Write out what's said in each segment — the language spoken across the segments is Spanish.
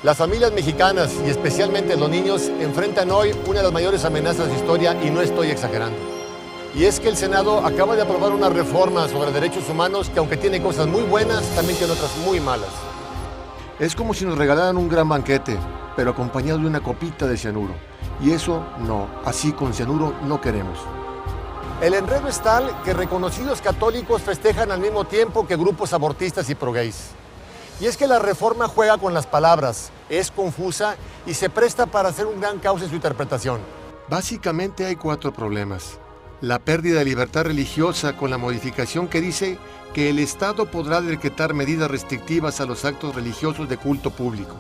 Las familias mexicanas y especialmente los niños enfrentan hoy una de las mayores amenazas de historia y no estoy exagerando. Y es que el Senado acaba de aprobar una reforma sobre derechos humanos que aunque tiene cosas muy buenas, también tiene otras muy malas. Es como si nos regalaran un gran banquete, pero acompañado de una copita de cianuro. Y eso no, así con cianuro no queremos. El enredo es tal que reconocidos católicos festejan al mismo tiempo que grupos abortistas y pro-gays. Y es que la reforma juega con las palabras, es confusa y se presta para hacer un gran caos en su interpretación. Básicamente hay 4 problemas. La pérdida de libertad religiosa con la modificación que dice que el Estado podrá decretar medidas restrictivas a los actos religiosos de culto público.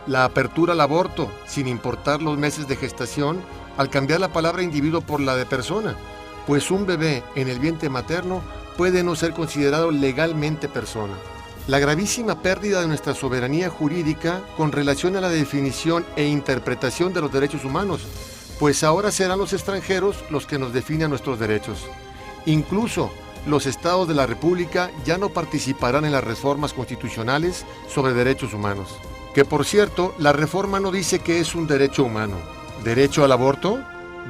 La apertura al aborto, sin importar los meses de gestación, al cambiar la palabra individuo por la de persona, pues un bebé en el vientre materno puede no ser considerado legalmente persona. La gravísima pérdida de nuestra soberanía jurídica con relación a la definición e interpretación de los derechos humanos, pues ahora serán los extranjeros los que nos definan nuestros derechos. Incluso los estados de la República ya no participarán en las reformas constitucionales sobre derechos humanos. Que por cierto, la reforma no dice que es un derecho humano. ¿Derecho al aborto?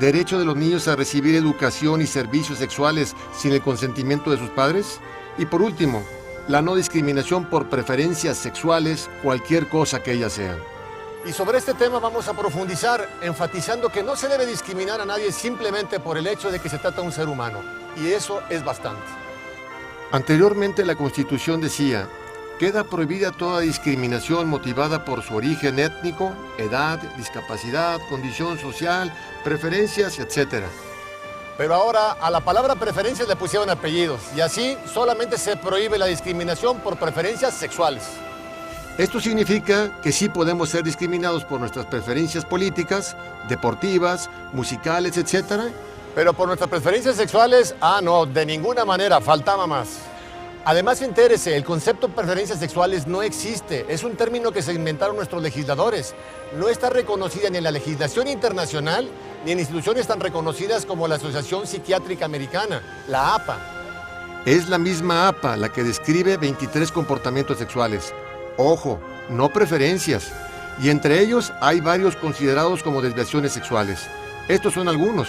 ¿Derecho de los niños a recibir educación y servicios sexuales sin el consentimiento de sus padres? Y por último, la no discriminación por preferencias sexuales, cualquier cosa que ellas sean. Y sobre este tema vamos a profundizar, enfatizando que no se debe discriminar a nadie simplemente por el hecho de que se trata de un ser humano. Y eso es bastante. Anteriormente la Constitución decía: queda prohibida toda discriminación motivada por su origen étnico, edad, discapacidad, condición social, preferencias, etc. Pero ahora a la palabra preferencias le pusieron apellidos y así solamente se prohíbe la discriminación por preferencias sexuales. Esto significa que sí podemos ser discriminados por nuestras preferencias políticas, deportivas, musicales, etc. Pero por nuestras preferencias sexuales, no, de ninguna manera, faltaba más. Además, entérese, el concepto de preferencias sexuales no existe. Es un término que se inventaron nuestros legisladores. No está reconocida ni en la legislación internacional, ni en instituciones tan reconocidas como la Asociación Psiquiátrica Americana, la APA. Es la misma APA la que describe 23 comportamientos sexuales. Ojo, no preferencias. Y entre ellos hay varios considerados como desviaciones sexuales. Estos son algunos: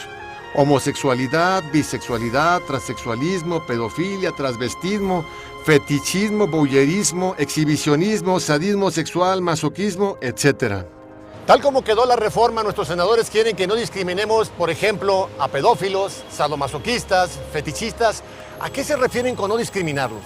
homosexualidad, bisexualidad, transexualismo, pedofilia, transvestismo, fetichismo, voyerismo, exhibicionismo, sadismo sexual, masoquismo, etc. Tal como quedó la reforma, nuestros senadores quieren que no discriminemos, por ejemplo, a pedófilos, sadomasoquistas, fetichistas. ¿A qué se refieren con no discriminarlos?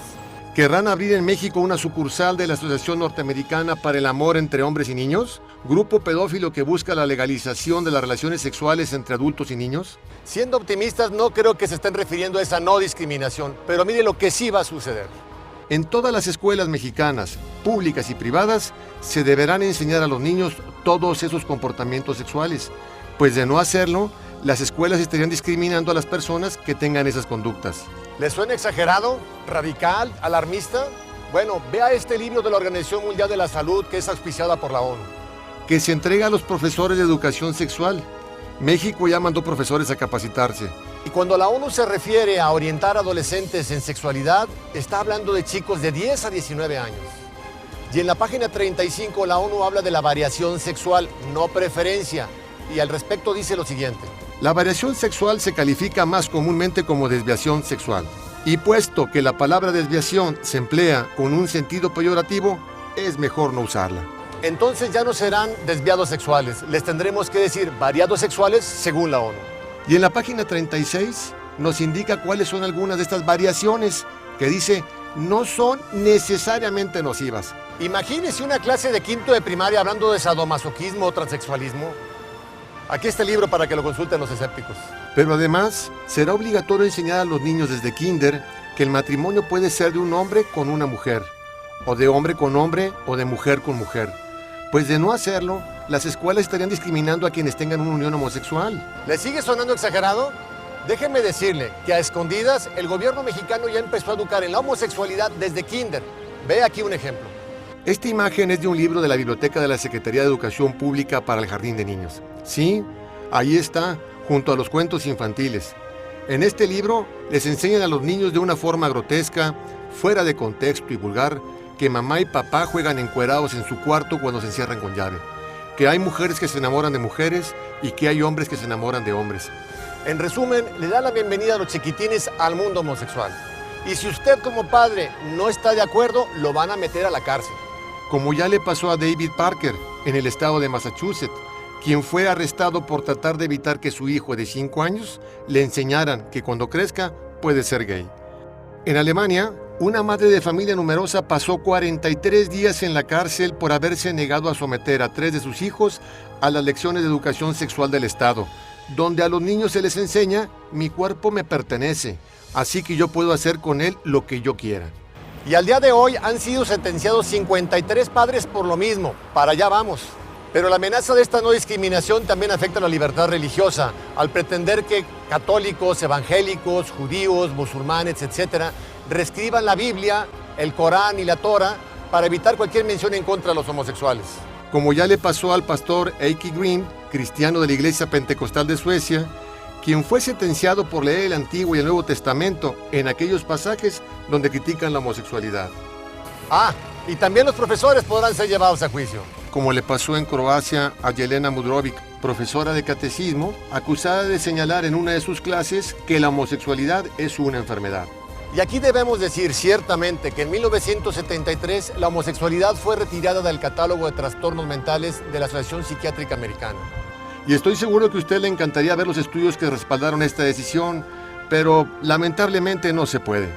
¿Querrán abrir en México una sucursal de la Asociación Norteamericana para el Amor entre Hombres y Niños? ¿Grupo pedófilo que busca la legalización de las relaciones sexuales entre adultos y niños? Siendo optimistas, no creo que se estén refiriendo a esa no discriminación, pero mire lo que sí va a suceder. En todas las escuelas mexicanas, públicas y privadas, se deberán enseñar a los niños todos esos comportamientos sexuales, pues de no hacerlo, las escuelas estarían discriminando a las personas que tengan esas conductas. ¿Les suena exagerado, radical, alarmista? Bueno, vea este libro de la Organización Mundial de la Salud que es auspiciada por la ONU. Que se entrega a los profesores de educación sexual. México ya mandó profesores a capacitarse. Y cuando la ONU se refiere a orientar a adolescentes en sexualidad, está hablando de chicos de 10 a 19 años. Y en la página 35 la ONU habla de la variación sexual, no preferencia. Y al respecto dice lo siguiente: la variación sexual se califica más comúnmente como desviación sexual. Y puesto que la palabra desviación se emplea con un sentido peyorativo, es mejor no usarla. Entonces ya no serán desviados sexuales, les tendremos que decir variados sexuales según la ONU. Y en la página 36 nos indica cuáles son algunas de estas variaciones, que dice no son necesariamente nocivas. Imagínese una clase de quinto de primaria hablando de sadomasoquismo o transexualismo. Aquí está el libro para que lo consulten los escépticos. Pero además, será obligatorio enseñar a los niños desde kinder que el matrimonio puede ser de un hombre con una mujer, o de hombre con hombre, o de mujer con mujer. Pues de no hacerlo, las escuelas estarían discriminando a quienes tengan una unión homosexual. ¿Le sigue sonando exagerado? Déjeme decirle que a escondidas el gobierno mexicano ya empezó a educar en la homosexualidad desde kinder. Ve aquí un ejemplo. Esta imagen es de un libro de la biblioteca de la Secretaría de Educación Pública para el Jardín de Niños. Sí, ahí está, junto a los cuentos infantiles. En este libro les enseñan a los niños de una forma grotesca, fuera de contexto y vulgar, que mamá y papá juegan encuerados en su cuarto cuando se encierran con llave, que hay mujeres que se enamoran de mujeres y que hay hombres que se enamoran de hombres. En resumen, le da la bienvenida a los chiquitines al mundo homosexual. Y si usted como padre no está de acuerdo, lo van a meter a la cárcel. Como ya le pasó a David Parker en el estado de Massachusetts, quien fue arrestado por tratar de evitar que su hijo de 5 años le enseñaran que cuando crezca puede ser gay. En Alemania, una madre de familia numerosa pasó 43 días en la cárcel por haberse negado a someter a 3 de sus hijos a las lecciones de educación sexual del Estado, donde a los niños se les enseña: mi cuerpo me pertenece, así que yo puedo hacer con él lo que yo quiera. Y al día de hoy han sido sentenciados 53 padres por lo mismo. Para allá vamos. Pero la amenaza de esta no discriminación también afecta a la libertad religiosa, al pretender que católicos, evangélicos, judíos, musulmanes, etc., reescriban la Biblia, el Corán y la Torah para evitar cualquier mención en contra de los homosexuales. Como ya le pasó al pastor Heikki Green, cristiano de la Iglesia Pentecostal de Suecia, quien fue sentenciado por leer el Antiguo y el Nuevo Testamento en aquellos pasajes donde critican la homosexualidad. Y también los profesores podrán ser llevados a juicio. Como le pasó en Croacia a Jelena Mudrovic, profesora de catecismo, acusada de señalar en una de sus clases que la homosexualidad es una enfermedad. Y aquí debemos decir ciertamente que en 1973 la homosexualidad fue retirada del catálogo de trastornos mentales de la Asociación Psiquiátrica Americana. Y estoy seguro que a usted le encantaría ver los estudios que respaldaron esta decisión, pero lamentablemente no se puede,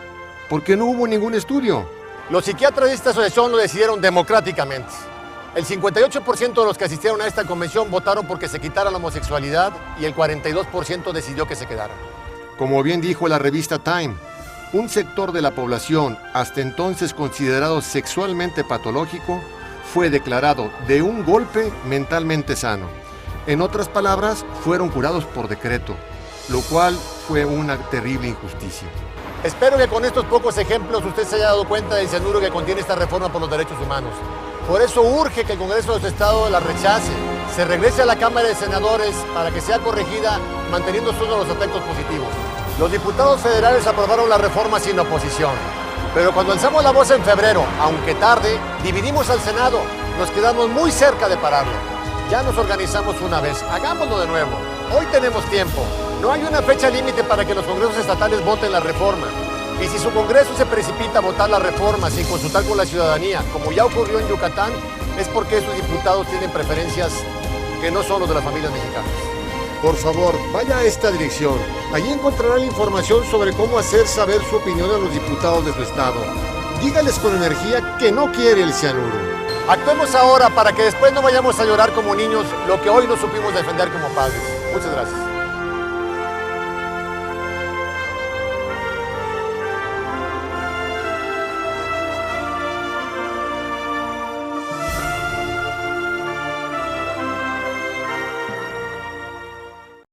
porque no hubo ningún estudio. Los psiquiatras de esta asociación lo decidieron democráticamente. El 58% de los que asistieron a esta convención votaron porque se quitara la homosexualidad y el 42% decidió que se quedara. Como bien dijo la revista Time, un sector de la población, hasta entonces considerado sexualmente patológico, fue declarado de un golpe mentalmente sano. En otras palabras, fueron curados por decreto, lo cual fue una terrible injusticia. Espero que con estos pocos ejemplos usted se haya dado cuenta del cianuro que contiene esta reforma por los derechos humanos. Por eso urge que el Congreso de los Estados la rechace, se regrese a la Cámara de Senadores para que sea corregida manteniendo solo los aspectos positivos. Los diputados federales aprobaron la reforma sin oposición, pero cuando alzamos la voz en febrero, aunque tarde, dividimos al Senado, nos quedamos muy cerca de pararlo. Ya nos organizamos una vez, hagámoslo de nuevo. Hoy tenemos tiempo. No hay una fecha límite para que los congresos estatales voten la reforma. Y si su congreso se precipita a votar la reforma sin consultar con la ciudadanía, como ya ocurrió en Yucatán, es porque esos diputados tienen preferencias que no son los de las familias mexicanas. Por favor, vaya a esta dirección. Allí encontrará la información sobre cómo hacer saber su opinión a los diputados de su estado. Dígales con energía que no quiere el cianuro. Actuemos ahora para que después no vayamos a llorar como niños lo que hoy no supimos defender como padres. Muchas gracias.